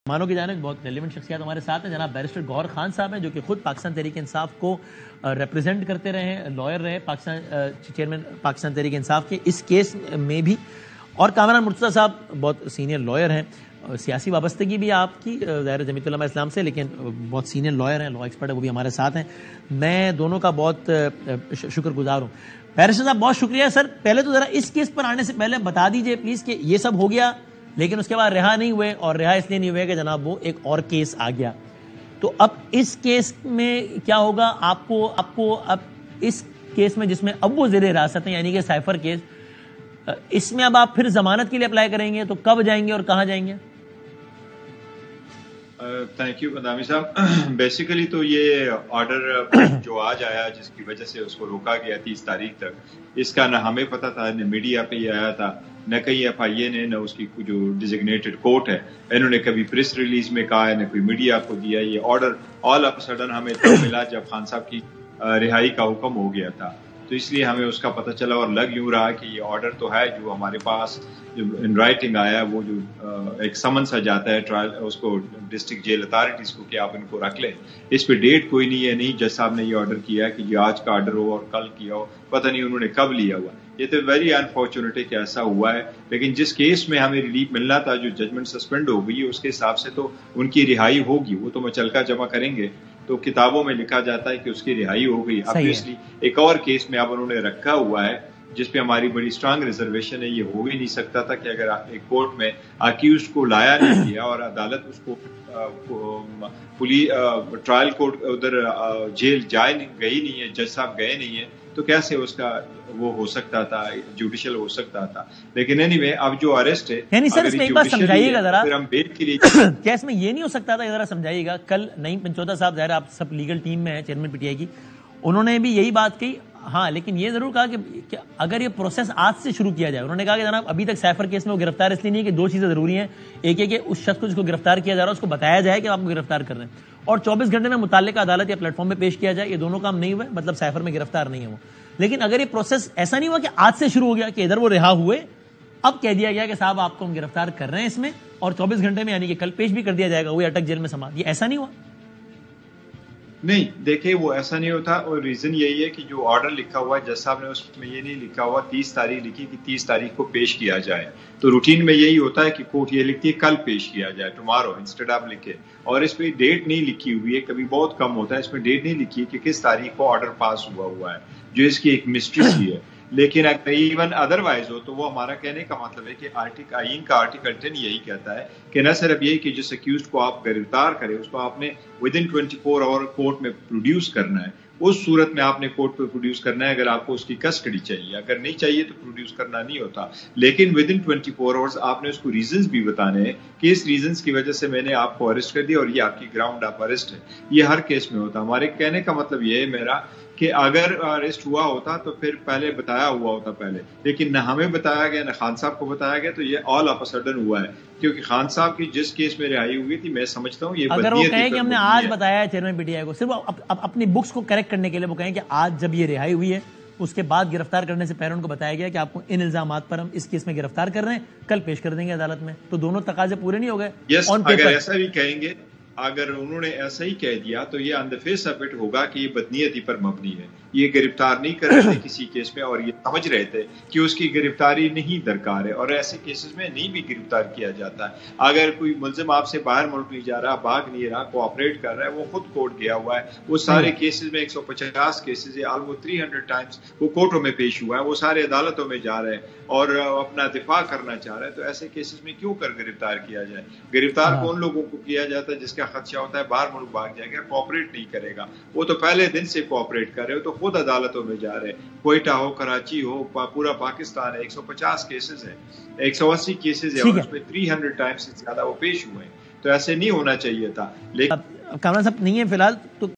مانو کی جانب بہت ریلیونٹ شخصیات ہمارے ساتھ ہیں. جناب بیرسٹر گوہر خان صاحب ہیں جو کہ خود پاکستان تحریک انصاف کو ریپرزینٹ کرتے رہے ہیں, لائر رہے چیئرمین پاکستان تحریک انصاف کے اس کیس میں بھی, اور کامران مرتضیٰ صاحب بہت سینئر لائر ہیں. سیاسی وابستگی بھی آپ کی ظاہر جمیعت علماء اسلام سے, لیکن بہت سینئر لائر ہیں, لا ایکسپرٹ ہے, وہ بھی ہمارے ساتھ ہیں. میں دونوں کا بہت شکر گزار ہوں. بیرسٹر صاحب بہت شکریہ. سر پہلے تو ذرا اس کیس پر آنے سے پہلے بتا دیجئے پلیز کہ یہ سب ہو گیا لیکن اس کے بعد رہا نہیں ہوئے, اور رہا اس لیے نہیں ہوئے کہ جناب وہ ایک اور کیس آ گیا. تو اب اس کیس میں کیا ہوگا آپ کو اب اس کیس میں جس میں اب وہ زیر حراست ہیں یعنی کہ سائفر کیس, اس میں اب آپ پھر ضمانت کے لیے اپلائی کریں گے تو کب جائیں گے اور کہاں جائیں گے؟ تھینک یو قدامی صاحب. بیسیکلی تو یہ آرڈر جو آج آیا جس کی وجہ سے اس کو روکا گیا 30 تاریخ تک, اس کا نہ ہمیں پتا تھا, نہ میڈیا پہ ہی آیا تھا, نہ کہیں ایف آئی اے نے, نہ اس کی جو ڈیزگنیٹڈ کورٹ ہے انہوں نے کبھی پریس ریلیز میں کہا ہے, نہ کوئی میڈیا کو دیا. یہ آرڈر آل آف سڈن ہمیں تب ملا جب خان صاحب کی رہائی کا حکم ہو گیا تھا, تو اس لیے ہمیں اس کا پتہ چلا. اور لگ یوں رہا کہ یہ آرڈر تو ہے جو ہمارے پاس جو ان رائٹنگ آیا, وہ جو ایک سمنس آ جاتا ہے ٹرائل اس کو ڈسٹرکٹ جیل اتھارٹیز کو کہ آپ ان کو رکھ لیں. اس پہ ڈیٹ کوئی نہیں ہے, نہیں جج صاحب نے یہ آرڈر کیا کہ یہ آج کا آرڈر ہو اور کل کیا ہو, پتہ نہیں انہوں نے کب لیا ہوا. یہ تو ویری انفارچونیٹ ہے کہ ایسا ہوا ہے. لیکن جس کیس میں ہمیں ریلیف ملنا تھا, جو ججمنٹ سسپینڈ ہو گئی, اس کے حساب سے تو ان کی رہائی ہوگی. وہ تو مچلکا جمع کریں گے تو کتابوں میں لکھا جاتا ہے کہ اس کی رہائی ہو گئی. obviously ایک اور کیس میں اب انہوں نے رکھا ہوا ہے جس پہ ہماری بڑی اسٹرانگ ریزرویشن ہے. یہ ہو ہی نہیں سکتا تھا کہ اگر ایک کورٹ میں اکیوزڈ کو لایا نہیں گیا اور عدالت اس کو ٹرائل کورٹ ادھر جیل گئی نہیں ہے, جج صاحب گئے نہیں ہیں, تو کیسے اس کا وہ ہو سکتا تھا, جوڈیشل ہو سکتا تھا. لیکن اینی وے اب جو اریسٹ ہے, یعنی سر اس میں ایک بات سمجھائیے گا ذرا, پھر ہم بیل کے لیے کیا اس میں یہ نہیں ہو سکتا تھا, ذرا سمجھائیے گا. کل نعیم پنچوتا صاحب ظاہر آپ سب لیگل ٹیم میں ہیں چیئرمین پی ٹی آئی کی, انہوں نے بھی یہی بات کہی. ہاں لیکن یہ ضرور کہا کہ اگر یہ پروسیس آج سے شروع کیا جائے, انہوں نے کہا کہ جناب ابھی تک سائفر کیس میں وہ گرفتار اس لیے نہیں ہے کہ 2 چیزیں ضروری ہیں. ایک ہے کہ اس شخص کو جس کو گرفتار کیا جا رہا ہے اس کو بتایا جائے کہ آپ کو گرفتار کر رہے ہیں, اور 24 گھنٹے میں متعلقہ عدالت یا پلیٹ فارم پہ پیش کیا جائے. یہ دونوں کام نہیں ہوئے, مطلب سائفر میں گرفتار نہیں ہے وہ. لیکن اگر یہ پروسیس ایسا نہیں ہوا کہ آج سے شروع ہو گیا کہ ادھر وہ رہا ہوئے, اب کہہ دیا گیا کہ صاحب آپ کو ہم گرفتار کر رہے ہیں اس میں, اور 24 گھنٹے میں یعنی کہ کل پیش بھی کر دیا جائے گا, وہی اٹک جیل میں سماعت, یہ ایسا نہیں ہوا؟ نہیں دیکھیں, وہ ایسا نہیں ہوتا. اور ریزن یہی ہے کہ جو آرڈر لکھا ہوا ہے جج صاحب نے, اس میں یہ نہیں لکھا ہوا 30 تاریخ لکھی کہ 30 تاریخ کو پیش کیا جائے. تو روٹین میں یہی ہوتا ہے کہ کورٹ یہ لکھتی ہے کل پیش کیا جائے, ٹمارو انسٹیڈ آف لکھے. اور اس پہ ڈیٹ نہیں لکھی ہوئی ہے, کبھی بہت کم ہوتا ہے اس میں ڈیٹ نہیں لکھی کہ کس تاریخ کو آرڈر پاس ہوا ہے, جو اس کی ایک مسٹری سی ہے. لیکن اگر ایون ادروائز ہو تو وہ ہمارا کہنے کا مطلب ہے کہ آئین کا آرٹیکل 10 یہی کہتا ہے کہ نہ صرف یہی کہ جس ایکیوزڈ کو آپ گرفتار کریں اس کو آپ نے ودن 24 آور کورٹ میں پروڈیوس کرنا ہے. اس صورت میں آپ نے کورٹ پہ پروڈیوس کرنا ہے اگر آپ کو اس کی کسٹڈی چاہیے. اگر نہیں چاہیے تو پروڈیوس کرنا نہیں ہوتا. لیکن ودن 24 آورز آپ نے اس کو ریزنز بھی بتانے ہیں کہ اس ریزنز کی وجہ سے میں نے آپ کو اریسٹ کر دیا اور یہ آپ کی گراؤنڈ آف اریسٹ ہے. یہ ہر کیس میں ہوتا. ہمارے کہنے کا مطلب یہ ہے میرا کہ اگر اریسٹ ہوا ہوتا تو پھر پہلے بتایا ہوا ہوتا پہلے, لیکن نہ ہمیں بتایا گیا نہ خان صاحب کو بتایا گیا. تو یہ آل آف سڈن ہوا ہے کیونکہ خان صاحب کی جس کیس میں رہائی ہوئی تھی, میں سمجھتا ہوں یہ اگر وہ کہیں کہ ہم نے آج بتایا ہے چیئرمین پی ٹی آئی کو صرف اپنی بکس کو کریکٹ کرنے کے لیے, وہ کہیں کہ آج جب یہ رہائی ہوئی ہے اس کے بعد گرفتار کرنے سے پہلے ان کو بتایا گیا کہ آپ کو ان الزامات پر ہم اس کیس میں گرفتار کر رہے ہیں, کل پیش کر دیں گے عدالت میں, تو دونوں تقاضے پورے نہیں ہو گئے؟ یس, اگر ایسا بھی کہیں گے, اگر انہوں نے ایسا ہی کہہ دیا تو یہ آن دا فیس آف اٹ ہوگا کہ یہ بدنیتی پر مبنی ہے. یہ گرفتار نہیں کر رہے تھے کسی کیس میں, اور یہ سمجھ رہے تھے کہ اس کی گرفتاری نہیں درکار ہے, اور ایسے کیسز میں نہیں بھی گرفتار کیا جاتا ہے. اگر کوئی ملزم آپ سے باہر ملک نہیں جا رہا, بھاگ نہیں رہا, کوآپریٹ کر رہا ہے, وہ خود کورٹ گیا ہوا ہے. وہ سارے کیسز میں 150 کیسز ہے, آلموسٹ 300 ٹائمز وہ کورٹوں میں پیش ہوا ہے, وہ سارے عدالتوں میں جا رہے ہیں اور اپنا دفاع کرنا چاہ رہے ہیں. تو ایسے کیسز میں کیوں کر گرفتار کیا جائے؟ گرفتار کون لوگوں کو کیا جاتا ہے؟ جس کا خدشہ ہوتا ہے باہر ملک بھاگ جائے گا, کوآپریٹ نہیں کرے گا. وہ تو پہلے دن سے کوآپریٹ کر رہے ہو, تو خود عدالتوں میں جا رہے ہیں. کوئٹہ ہو, کراچی ہو, پورا پاکستان ہے, 150 کیسز ہیں, 180 کیسز ہیں, اور اس میں 300 ٹائمز سے زیادہ وہ پیش ہوئے ہیں. تو ایسے نہیں ہونا چاہیے تھا. لیکن کامران صاحب نہیں ہے فی الحال, تو